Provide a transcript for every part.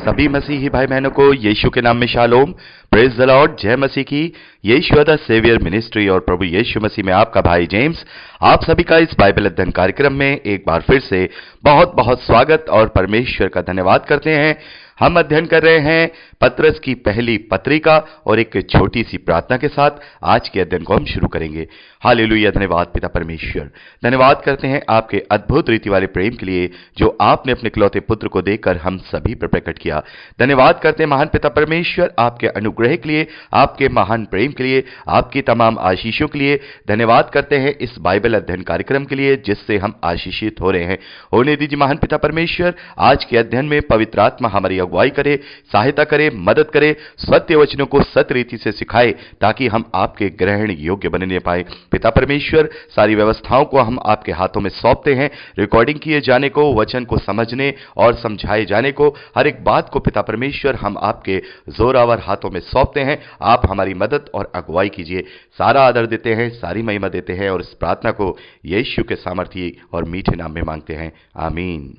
सभी मसीही भाई बहनों को यीशु के नाम में शालोम, प्रेज द लॉर्ड, जय मसीह की। यीशु द सेवियर मिनिस्ट्री और प्रभु यीशु मसीह में आपका भाई जेम्स आप सभी का इस बाइबल अध्ययन कार्यक्रम में एक बार फिर से बहुत बहुत स्वागत और परमेश्वर का धन्यवाद करते हैं। हम अध्ययन कर रहे हैं पतरस की पहली पत्रिका और एक छोटी सी प्रार्थना के साथ आज के अध्ययन को हम शुरू करेंगे। हालेलुया, धन्यवाद पिता परमेश्वर, धन्यवाद करते हैं आपके अद्भुत रीति वाले प्रेम के लिए जो आपने अपने इकलौते पुत्र को देकर हम सभी पर प्रकट किया। धन्यवाद करते हैं महान पिता परमेश्वर आपके अनुग्रह के लिए, आपके महान प्रेम के लिए, आपकी तमाम आशीषों के लिए। धन्यवाद करते हैं इस बाइबल अध्ययन कार्यक्रम के लिए जिससे हम आशीषित हो रहे हैं। होने दीजिए महान पिता परमेश्वर, आज के अध्ययन में पवित्र आत्मा हमारी अगुवाई करे, सहायता करे, मदद करे, सत्य वचनों को सत्य रीति से सिखाए ताकि हम आपके ग्रहण योग्य बनने पाए। पिता परमेश्वर, सारी व्यवस्थाओं को हम आपके हाथों में सौंपते हैं। रिकॉर्डिंग किए जाने को, वचन को समझने और समझाए जाने को, हर एक बात को पिता परमेश्वर हम आपके जोरावर हाथों में सौंपते हैं। आप हमारी मदद और अगुवाई कीजिए। सारा आदर देते हैं, सारी महिमा देते हैं और इस प्रार्थना को यीशु के सामर्थी और मीठे नाम में मांगते हैं, आमीन।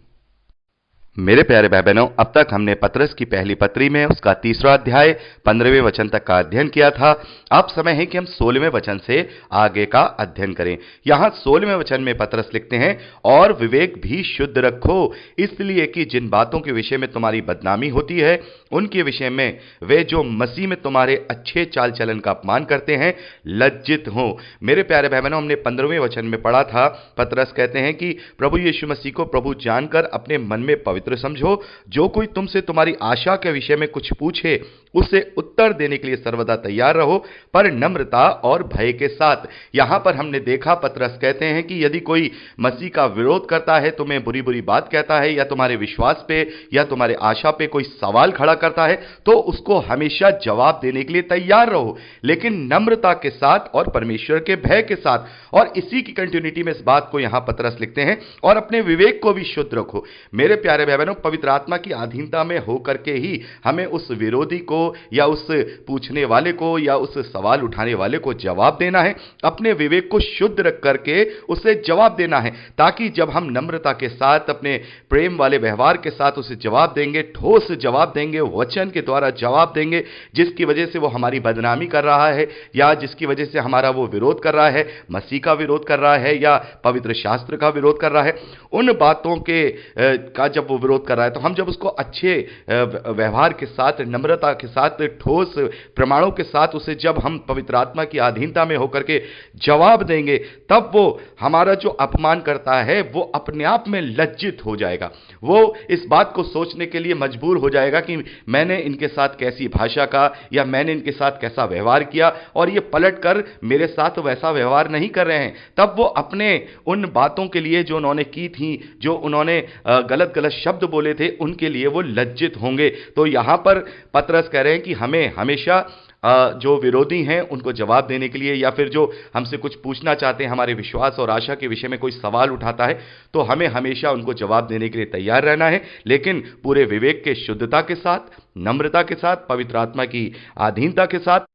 मेरे प्यारे भाई बहनों, अब तक हमने पतरस की पहली पत्री में उसका 3रा अध्याय 15वें वचन तक का अध्ययन किया था। अब समय है कि हम 16वें वचन से आगे का अध्ययन करें। यहां 16वें वचन में पतरस लिखते हैं, और विवेक भी शुद्ध रखो, इसलिए कि जिन बातों के विषय में तुम्हारी बदनामी होती है उनके विषय में वे जो मसीह में तुम्हारे अच्छे चाल चलन का अपमान करते हैं लज्जित हो। मेरे प्यारे भाई बहनों, हमने 15वें वचन में पढ़ा था, पतरस कहते हैं कि प्रभु यीशु मसीह को प्रभु जानकर अपने मन में पवित्र समझो। जो कोई तुमसे तुम्हारी आशा के विषय में कुछ पूछे उसे उत्तर देने के लिए सर्वदा तैयार रहो, पर नम्रता और भय के साथ। यहां पर हमने देखा, पतरस कहते हैं कि यदि कोई मसीह का विरोध करता है, तुम्हें बुरी बुरी बात कहता है, या तुम्हारे विश्वास पे या तुम्हारे आशा पे कोई सवाल खड़ा करता है, तो उसको हमेशा जवाब देने के लिए तैयार रहो, लेकिन नम्रता के साथ और परमेश्वर के भय के साथ। और इसी की कंटिन्यूटी में इस बात को यहां पतरस लिखते हैं, और अपने विवेक को भी शुद्ध रखो। मेरे प्यारे भाई बहनों, पवित्र आत्मा की अधीनता में होकर के ही हमें उस विरोधी को या उस पूछने वाले को या उस सवाल उठाने वाले को जवाब देना है। अपने विवेक को शुद्ध रख करके उसे जवाब देना है, ताकि जब हम नम्रता के साथ अपने प्रेम वाले व्यवहार के साथ उसे जवाब देंगे, ठोस जवाब देंगे, वचन के द्वारा जवाब देंगे, जिसकी वजह से वो हमारी बदनामी कर रहा है या जिसकी वजह से हमारा वो विरोध कर रहा है, मसीह का विरोध कर रहा है या पवित्र शास्त्र का विरोध कर रहा है, उन बातों के का जब वो विरोध कर रहा है, तो हम जब उसको अच्छे व्यवहार के साथ, नम्रता के साथ, ठोस प्रमाणों के साथ उसे जब हम पवित्र आत्मा की अधीनता में होकर के जवाब देंगे, तब वो हमारा जो अपमान करता है वो अपने आप में लज्जित हो जाएगा। वो इस बात को सोचने के लिए मजबूर हो जाएगा कि मैंने इनके साथ कैसी भाषा का या मैंने इनके साथ कैसा व्यवहार किया और ये पलट कर मेरे साथ वैसा व्यवहार नहीं कर रहे हैं। तब वो अपने उन बातों के लिए जो उन्होंने की थी, जो उन्होंने गलत गलत शब्द बोले थे, उनके लिए वो लज्जित होंगे। तो यहां पर पतरस कह रहे हैं कि हमें हमेशा जो विरोधी हैं उनको जवाब देने के लिए, या फिर जो हमसे कुछ पूछना चाहते हैं, हमारे विश्वास और आशा के विषय में कोई सवाल उठाता है, तो हमें हमेशा उनको जवाब देने के लिए तैयार रहना है, लेकिन पूरे विवेक के शुद्धता के साथ, नम्रता के साथ, पवित्र आत्मा की अधीनता के साथ।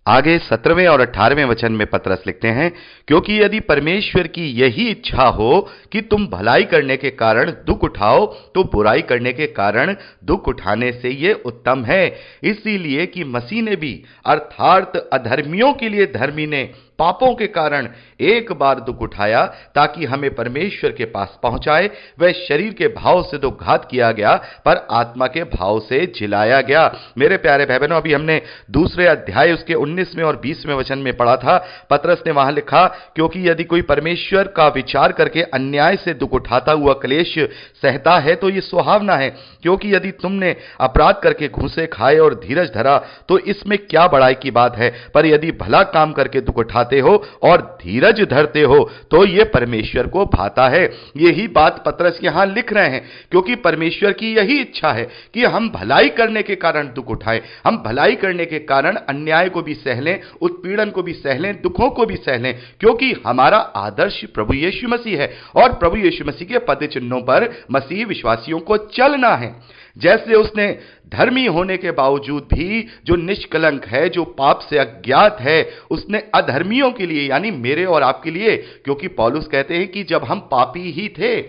आगे 17वें और 18वें वचन में पतरस लिखते हैं, क्योंकि यदि परमेश्वर की यही इच्छा हो कि तुम भलाई करने के कारण दुख उठाओ, तो बुराई करने के कारण दुख उठाने से ये उत्तम है। इसीलिए कि मसीह ने भी, अर्थात अधर्मियों के लिए धर्मी ने, पापों के कारण एक बार दुख उठाया ताकि हमें परमेश्वर के पास पहुंचाए। वह शरीर के भाव से तो घात किया गया, पर आत्मा के भाव से जिलाया गया। मेरे प्यारे भाई बहनों, अभी हमने 2 अध्याय उसके 19वें और 20वें वचन में पढ़ा था। पतरस ने वहां लिखा, क्योंकि यदि कोई परमेश्वर का विचार करके अन्याय से दुख उठाता हुआ क्लेश सहता है तो ये सुहावना है, क्योंकि यदि तुमने अपराध करके घूंसे खाए और धीरज धरा तो इसमें क्या बड़ाई की बात है। पर यदि भला काम करके दुख उठाते हो और धीरज धरते हो तो यह परमेश्वर को भाता है। यही बात पतरस यहां लिख रहे हैं, क्योंकि परमेश्वर की यही इच्छा है कि हम भलाई करने के कारण दुख उठाएं, हम भलाई करने के कारण अन्याय को भी सह लें, उत्पीड़न को भी सह लें, दुखों को भी सह लें, क्योंकि हमारा आदर्श प्रभु यीशु मसीह है और प्रभु यीशु मसीह के पद चिन्हों पर मसीह विश्वासियों को चलना है। जैसे उसने धर्मी होने के बावजूद भी, जो निष्कलंक है, जो पाप से अज्ञात है, उसने अधर्मियों के लिए, यानी मेरे और आपके लिए, क्योंकि पौलुस कहते हैं कि जब हम पापी ही थे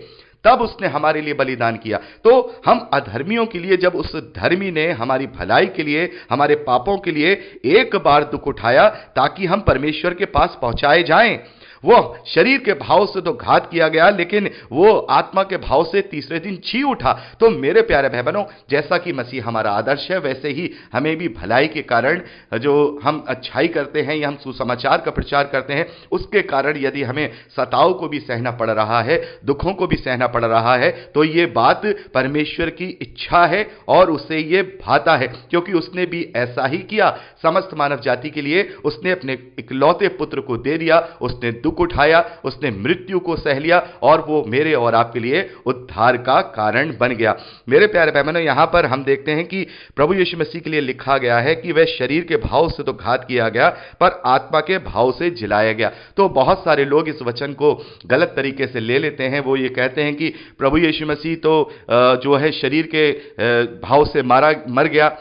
तब उसने हमारे लिए बलिदान किया। तो हम अधर्मियों के लिए, जब उस धर्मी ने हमारी भलाई के लिए, हमारे पापों के लिए एक बार दुख उठाया ताकि हम परमेश्वर के पास पहुंचाए जाएं, वो शरीर के भाव से तो घात किया गया, लेकिन वो आत्मा के भाव से तीसरे दिन जी उठा। तो मेरे प्यारे भाई बहनों, जैसा कि मसीह हमारा आदर्श है, वैसे ही हमें भी भलाई के कारण, जो हम अच्छाई करते हैं या हम सुसमाचार का प्रचार करते हैं, उसके कारण यदि हमें सताव को भी सहना पड़ रहा है, दुखों को भी सहना पड़ रहा है, तो ये बात परमेश्वर की इच्छा है और उसे ये भाता है, क्योंकि उसने भी ऐसा ही किया। समस्त मानव जाति के लिए उसने अपने इकलौते पुत्र को दे दिया, उसने दुख उठाया, उसने मृत्यु को सह लिया और वो मेरे और आपके लिए उद्धार का कारण बन गया। मेरे प्यारे भाई बहनों, यहां पर हम देखते हैं कि प्रभु यीशु मसीह के लिए लिखा गया है कि वह शरीर के भाव से तो घात किया गया, पर आत्मा के भाव से जिलाया गया। तो बहुत सारे लोग इस वचन को गलत तरीके से ले लेते हैं। वो ये कहते हैं कि प्रभु यीशु मसीह तो जो है शरीर के भाव से मर गया,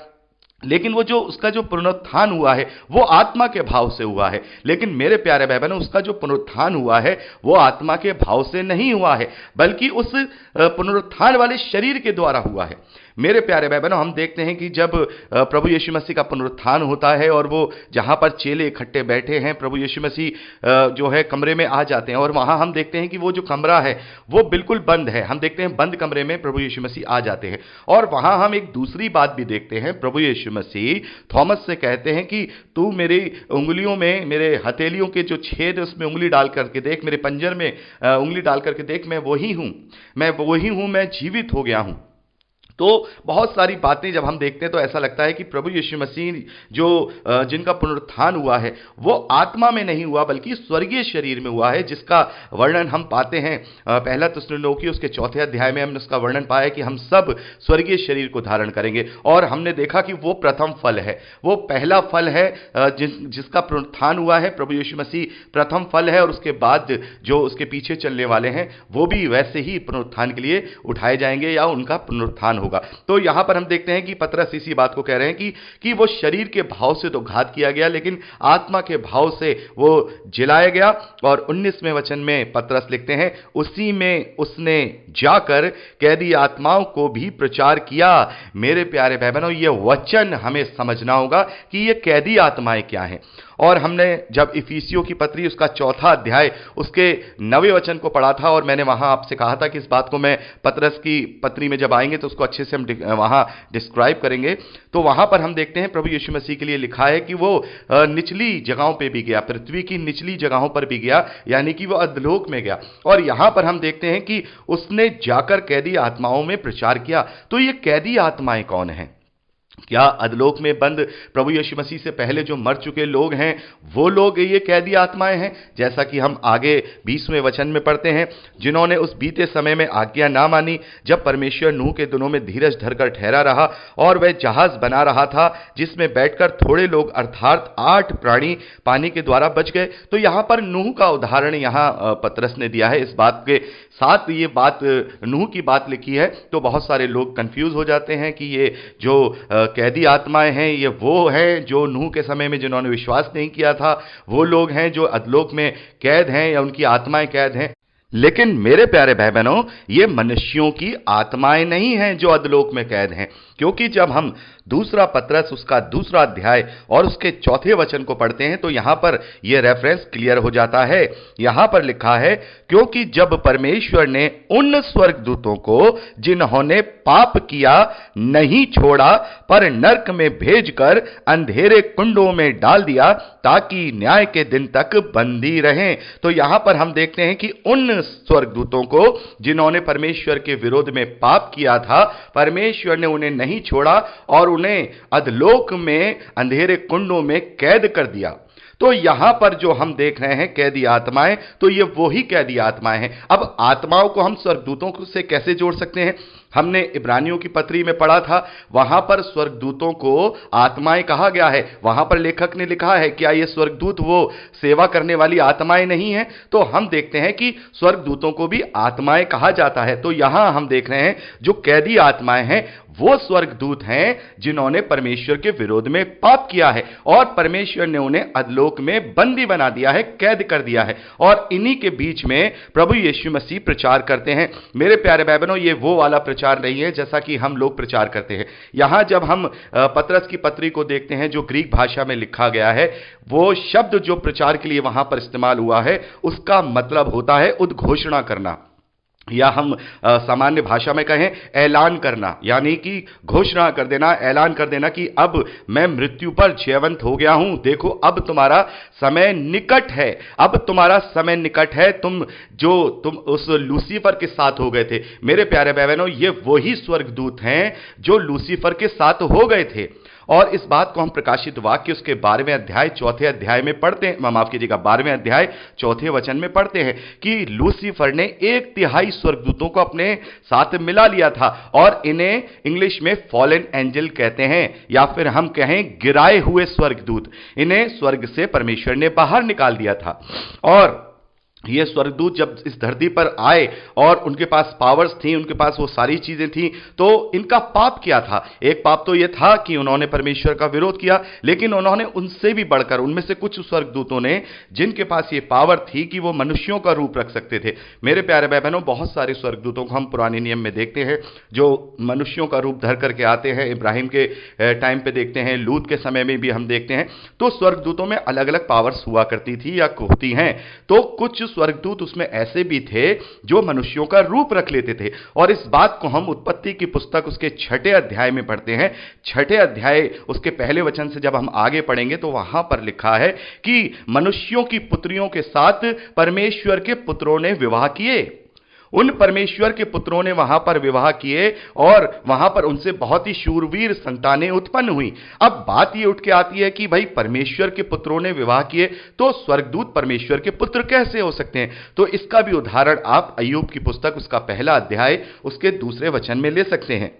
लेकिन वो जो उसका जो पुनरुत्थान हुआ है वो आत्मा के भाव से हुआ है। लेकिन मेरे प्यारे भाई बहनों, उसका जो पुनरुत्थान हुआ है वो आत्मा के भाव से नहीं हुआ है, बल्कि उस पुनरुत्थान वाले शरीर के द्वारा हुआ है। मेरे प्यारे भाई बहनों, हम देखते हैं कि जब प्रभु यीशु मसीह का पुनरुत्थान होता है और वो जहां पर चेले इकट्ठे बैठे हैं, प्रभु यीशु मसीह जो है कमरे में आ जाते हैं और वहां हम देखते हैं कि वो जो कमरा है वो बिल्कुल बंद है। हम देखते हैं बंद कमरे में प्रभु यीशु मसीह आ जाते हैं और वहां हम एक दूसरी बात भी देखते हैं। प्रभु यीशु मसीह थॉमस से कहते हैं कि तू मेरी उंगलियों में, मेरे हथेलियों के जो छेद उसमें उंगली डाल करके देख, मेरे पंजर में उंगली डाल करके देख, मैं वही हूं, मैं जीवित हो गया हूं। तो बहुत सारी बातें जब हम देखते हैं तो ऐसा लगता है कि प्रभु यीशु मसीह जो जिनका पुनरुत्थान हुआ है वो आत्मा में नहीं हुआ बल्कि स्वर्गीय शरीर में हुआ है, जिसका वर्णन हम पाते हैं पहला थिस्सलुनीकी उसके 4 अध्याय में हमने उसका वर्णन पाया कि हम सब स्वर्गीय शरीर को धारण करेंगे। और हमने देखा कि वो प्रथम फल है, वो पहला फल है जिसका पुनरुत्थान हुआ है। प्रभु यीशु मसीह प्रथम फल है और उसके बाद जो उसके पीछे चलने वाले हैं वो भी वैसे ही पुनरुत्थान के लिए उठाए जाएंगे या उनका पुनरुत्थान होगा। तो यहां पर हम देखते हैं कि पतरस इसी बात को कह रहे हैं कि वो शरीर के भाव से तो घात किया गया, लेकिन आत्मा के भाव से वो जिलाया गया। और 19वें वचन में पतरस लिखते हैं, उसी में उसने जाकर कैदी आत्माओं को भी प्रचार किया। मेरे प्यारे भाई बहनों, ये वचन हमें समझना होगा कि ये कैदी आत्माएं क्या हैं। और हमने जब इफिसियों की पत्री उसका 4 अध्याय उसके 9वें वचन को पढ़ा था और मैंने वहां आपसे कहा था कि इस बात को मैं पतरस की पत्री में जब आएंगे तो उसको अच्छे से हम वहां डिस्क्राइब करेंगे। तो वहां पर हम देखते हैं प्रभु यीशु मसीह के लिए लिखा है कि वो निचली जगहों पे भी गया, पृथ्वी की निचली जगहों पर भी गया, यानी कि वो अधलोक में गया। और यहां पर हम देखते हैं कि उसने जाकर कैदी आत्माओं में प्रचार किया। तो ये कैदी आत्माएं कौन हैं? क्या अधलोक में बंद प्रभु यीशु मसीह से पहले जो मर चुके लोग हैं वो लोग ये कैदी आत्माएं हैं? जैसा कि हम आगे 20वें वचन में पढ़ते हैं, जिन्होंने उस बीते समय में आज्ञा ना मानी, जब परमेश्वर नूह के दिनों में धीरज धरकर ठहरा रहा और वह जहाज बना रहा था जिसमें बैठकर थोड़े लोग अर्थात 8 प्राणी पानी के द्वारा बच गए। तो यहां पर नूह का उदाहरण यहां पतरस ने दिया है। इस बात के साथ ये बात नूह की बात लिखी है तो बहुत सारे लोग कंफ्यूज हो जाते हैं कि ये जो कैदी आत्माएं हैं ये वो हैं जो नूह के समय में जिन्होंने विश्वास नहीं किया था, वो लोग हैं जो अधलोक में कैद हैं या उनकी आत्माएं कैद हैं। लेकिन मेरे प्यारे भाई बहनों, ये मनुष्यों की आत्माएं नहीं हैं जो अधलोक में कैद हैं, क्योंकि जब हम दूसरा पतरस उसका 2 अध्याय और उसके 4 वचन को पढ़ते हैं तो यहां पर यह रेफरेंस क्लियर हो जाता है। यहां पर लिखा है, क्योंकि जब परमेश्वर ने उन स्वर्गदूतों को जिन्होंने पाप किया नहीं छोड़ा पर नरक में भेजकर अंधेरे कुंडों में डाल दिया ताकि न्याय के दिन तक बंदी रहें। तो यहां पर हम देखते हैं कि उन स्वर्गदूतों को जिन्होंने परमेश्वर के विरोध में पाप किया था, परमेश्वर ने उन्हें नहीं छोड़ा और उन्हें अधलोक में अंधेरे कुंडों में कैद कर दिया। तो यहां पर जो हम देख रहे हैं कैदी आत्माएं, तो ये वही कैदी आत्माएं हैं। अब आत्माओं को हम स्वर्गदूतों से कैसे जोड़ सकते हैं? हमने इब्रानियों की पत्री में पढ़ा था, वहां पर स्वर्गदूतों को आत्माएं कहा गया है। वहां पर लेखक ने लिखा है, क्या ये स्वर्गदूत वो सेवा करने वाली आत्माएं नहीं हैं? तो हम देखते हैं कि स्वर्गदूतों को भी आत्माएं कहा जाता है। तो यहां हम देख रहे हैं जो कैदी आत्माएं हैं वो स्वर्गदूत हैं जिन्होंने परमेश्वर के विरोध में पाप किया है और परमेश्वर ने उन्हें अधलोक में बंदी बना दिया है, कैद कर दिया है, और इन्हीं के बीच में प्रभु यीशु मसीह प्रचार करते हैं। मेरे प्यारे भाई बहनों, ये वो वाला प्रचार नहीं है जैसा कि हम लोग प्रचार करते हैं। यहां जब हम पतरस की पत्री को देखते हैं जो ग्रीक भाषा में लिखा गया है, वो शब्द जो प्रचार के लिए वहां पर इस्तेमाल हुआ है उसका मतलब होता है उद्घोषणा करना, या हम सामान्य भाषा में कहें ऐलान करना, यानी कि घोषणा कर देना, ऐलान कर देना कि अब मैं मृत्यु पर जयवंत हो गया हूं, देखो अब तुम्हारा समय निकट है, अब तुम्हारा समय निकट है, तुम उस लूसीफर के साथ हो गए थे। मेरे प्यारे भाई बहनों, ये वही स्वर्गदूत हैं जो लूसीफर के साथ हो गए थे, और इस बात को हम प्रकाशित वाक्य उसके 12वें अध्याय 4थे अध्याय में पढ़ते हैं, माफ कीजिएगा 12वें अध्याय 4थे वचन में पढ़ते हैं कि लूसीफर ने 1/3 स्वर्गदूतों को अपने साथ मिला लिया था, और इन्हें इंग्लिश में फॉलन एंजल कहते हैं, या फिर हम कहें गिराए हुए स्वर्गदूत। इन्हें स्वर्ग से परमेश्वर ने बाहर निकाल दिया था, और ये स्वर्गदूत जब इस धरती पर आए और उनके पास पावर्स थी, उनके पास वो सारी चीजें थी, तो इनका पाप क्या था? एक पाप तो ये था कि उन्होंने परमेश्वर का विरोध किया, लेकिन उन्होंने उनसे भी बढ़कर, उनमें से कुछ स्वर्गदूतों ने जिनके पास ये पावर थी कि वो मनुष्यों का रूप रख सकते थे। मेरे प्यारे भाई बहनों, बहुत सारे स्वर्गदूतों को हम पुराने नियम में देखते हैं जो मनुष्यों का रूप धर करके आते हैं। इब्राहिम के टाइम पे देखते हैं, लूत के समय में भी हम देखते हैं। तो स्वर्गदूतों में अलग अलग पावर्स हुआ करती थी या होती हैं। तो कुछ स्वर्गदूत उसमें ऐसे भी थे जो मनुष्यों का रूप रख लेते थे, और इस बात को हम उत्पत्ति की पुस्तक उसके 6ठे अध्याय में पढ़ते हैं। 6ठे अध्याय उसके पहले वचन से जब हम आगे पढ़ेंगे तो वहां पर लिखा है कि मनुष्यों की पुत्रियों के साथ परमेश्वर के पुत्रों ने विवाह किए। उन परमेश्वर के पुत्रों ने वहां पर विवाह किए और वहां पर उनसे बहुत ही शूरवीर संतानें उत्पन्न हुई। अब बात यह उठ के आती है कि भाई परमेश्वर के पुत्रों ने विवाह किए तो स्वर्गदूत परमेश्वर के पुत्र कैसे हो सकते हैं? तो इसका भी उदाहरण आप अय्यूब की पुस्तक उसका 1 अध्याय उसके 2 वचन में ले सकते हैं।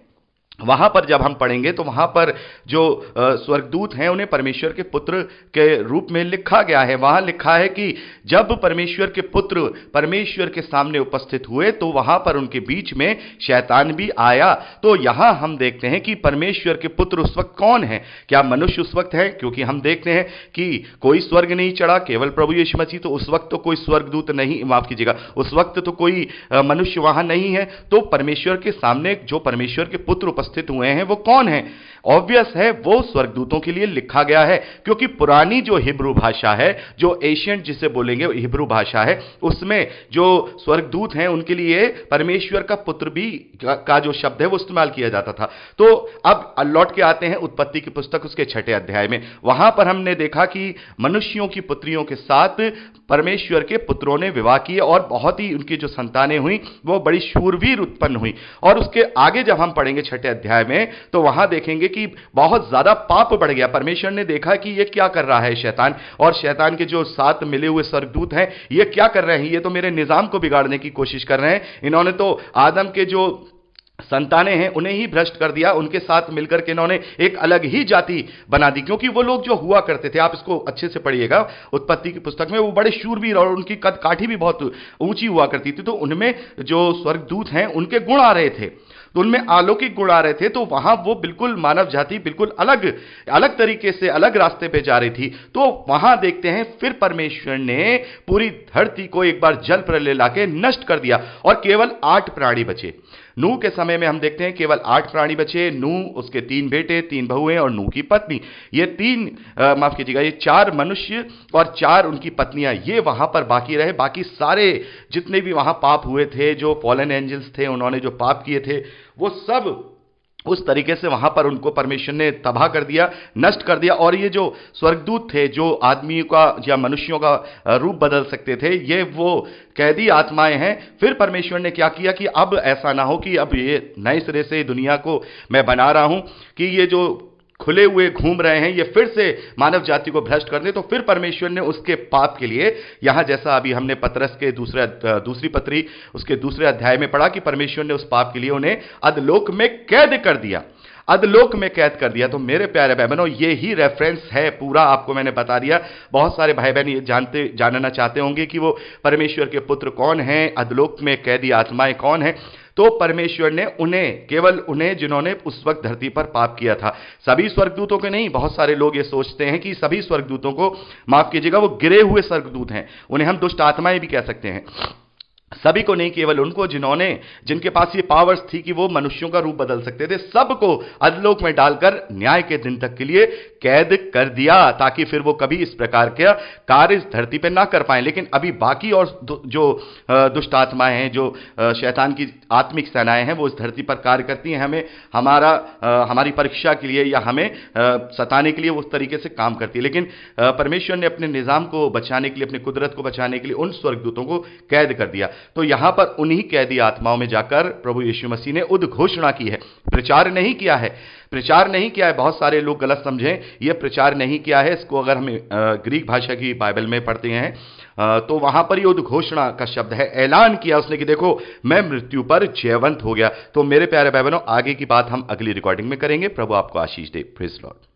वहां पर जब हम पढ़ेंगे तो वहां पर जो स्वर्गदूत हैं उन्हें परमेश्वर के पुत्र के रूप में लिखा गया है। वहां लिखा है कि जब परमेश्वर के पुत्र परमेश्वर के सामने उपस्थित हुए तो वहां पर उनके बीच में शैतान भी आया। तो यहां हम देखते हैं कि परमेश्वर के पुत्र उस वक्त कौन है? क्या मनुष्य उस वक्त है? क्योंकि हम देखते हैं कि कोई स्वर्ग नहीं चढ़ा, केवल प्रभु यीशु मसीह। तो उस वक्त तो कोई स्वर्गदूत नहीं, माफ कीजिएगा, उस वक्त तो कोई मनुष्य वहां नहीं है। तो परमेश्वर के सामने जो परमेश्वर के पुत्र उपस्थित हुए हैं वो कौन है? ऑब्वियस है, वो स्वर्गदूतों के लिए लिखा गया है, क्योंकि पुरानी जो हिब्रू भाषा है, जो एशियंट जिसे बोलेंगे हिब्रू भाषा है, उसमें जो स्वर्गदूत हैं उनके लिए परमेश्वर का पुत्र भी का जो शब्द है वो इस्तेमाल किया जाता था। तो अब लौट के आते हैं उत्पत्ति की पुस्तक उसके 6ठे अध्याय में। वहां पर हमने देखा कि मनुष्यों की पुत्रियों के साथ परमेश्वर के पुत्रों ने विवाह किए और बहुत ही उनकी जो संतानें हुई वो बड़ी शूरवीर उत्पन्न हुई। और उसके आगे जब हम पढ़ेंगे 6ठे अध्याय में तो वहां देखेंगे कि बहुत ज्यादा पाप बढ़ गया। परमेश्वर ने देखा कि ये क्या कर रहा है शैतान, और शैतान के जो साथ मिले हुए स्वर्गदूत हैं ये क्या कर रहे हैं? ये तो मेरे निजाम को बिगाड़ने की कोशिश कर रहे हैं। इन्होंने तो आदम के जो संतानें हैं उन्हें ही भ्रष्ट कर दिया, उनके साथ मिलकर के इन्होंने एक अलग ही जाति बना दी। क्योंकि वो लोग जो हुआ करते थे, आप इसको अच्छे से पढ़िएगा उत्पत्ति की पुस्तक में, वो बड़े शूरवीर और उनकी कद काठी भी बहुत ऊंची हुआ करती थी। तो उनमें जो स्वर्गदूत हैं उनके गुण आ रहे थे, तो उनमें अलौकिक गुण आ रहे थे। तो वहां वो बिल्कुल मानव जाति बिल्कुल अलग तरीके से अलग रास्ते पे जा रही थी। तो वहां देखते हैं फिर परमेश्वर ने पूरी धरती को एक बार जल प्रलय लाके नष्ट कर दिया और केवल 8 प्राणी बचे। नूह के समय में हम देखते हैं केवल 8 प्राणी बचे। नूह, उसके 3 बेटे, 3 बहुएं और नूह की पत्नी, ये 4 मनुष्य और 4 उनकी पत्नियां, ये वहां पर बाकी रहे। बाकी सारे जितने भी वहां पाप हुए थे, जो फॉलन एंजल्स थे, उन्होंने जो पाप किए थे, वो सब उस तरीके से वहां पर उनको परमेश्वर ने तबाह कर दिया, नष्ट कर दिया। और ये जो स्वर्गदूत थे जो आदमियों का या मनुष्यों का रूप बदल सकते थे, ये वो कैदी आत्माएं हैं। फिर परमेश्वर ने क्या किया कि अब ऐसा ना हो कि अब ये नए सिरे से दुनिया को मैं बना रहा हूं कि ये जो खुले हुए घूम रहे हैं ये फिर से मानव जाति को भ्रष्ट कर दे। तो फिर परमेश्वर ने उसके पाप के लिए, यहां जैसा अभी हमने पतरस के दूसरी पत्री उसके 2 अध्याय में पढ़ा कि परमेश्वर ने उस पाप के लिए उन्हें अधलोक में कैद कर दिया, अधलोक में कैद कर दिया। तो मेरे प्यारे भाई बहनों, ये ही रेफरेंस है पूरा, आपको मैंने बता दिया। बहुत सारे भाई बहन ये जानना चाहते होंगे कि वो परमेश्वर के पुत्र कौन हैं, अधलोक में कैदी आत्माएं कौन हैं। तो परमेश्वर ने उन्हें, केवल उन्हें जिन्होंने उस वक्त धरती पर पाप किया था, सभी स्वर्गदूतों के नहीं। बहुत सारे लोग ये सोचते हैं कि सभी स्वर्गदूतों को, माफ कीजिएगा, वो गिरे हुए स्वर्गदूत हैं, उन्हें हम दुष्ट आत्माएं भी कह सकते हैं। सभी को नहीं, केवल उनको जिनके पास ये पावर्स थी कि वो मनुष्यों का रूप बदल सकते थे, सबको अधलोक में डालकर न्याय के दिन तक के लिए कैद कर दिया, ताकि फिर वो कभी इस प्रकार के कार्य इस धरती पर ना कर पाए। लेकिन अभी बाकी और जो दुष्ट आत्माएं हैं, जो शैतान की आत्मिक सेनाएं हैं, वो इस धरती पर कार्य करती हैं, हमें हमारी परीक्षा के लिए या हमें सताने के लिए वो उस तरीके से काम करती है। लेकिन परमेश्वर ने अपने निजाम को बचाने के लिए, अपनी कुदरत को बचाने के लिए उन स्वर्गदूतों को कैद कर दिया। तो यहां पर उन्हीं कैदी आत्माओं में जाकर प्रभु यीशु मसीह ने उद्घोषणा की है, प्रचार नहीं किया है। प्रचार नहीं किया है, बहुत सारे लोग गलत समझें, यह प्रचार नहीं किया है। इसको अगर हम ग्रीक भाषा की बाइबल में पढ़ते हैं तो वहां पर ये उद्घोषणा का शब्द है, ऐलान किया उसने कि देखो मैं मृत्यु पर जयवंत हो गया। तो मेरे प्यारे भाई बहनों, आगे की बात हम अगली रिकॉर्डिंग में करेंगे। प्रभु आपको आशीष दे। Praise Lord.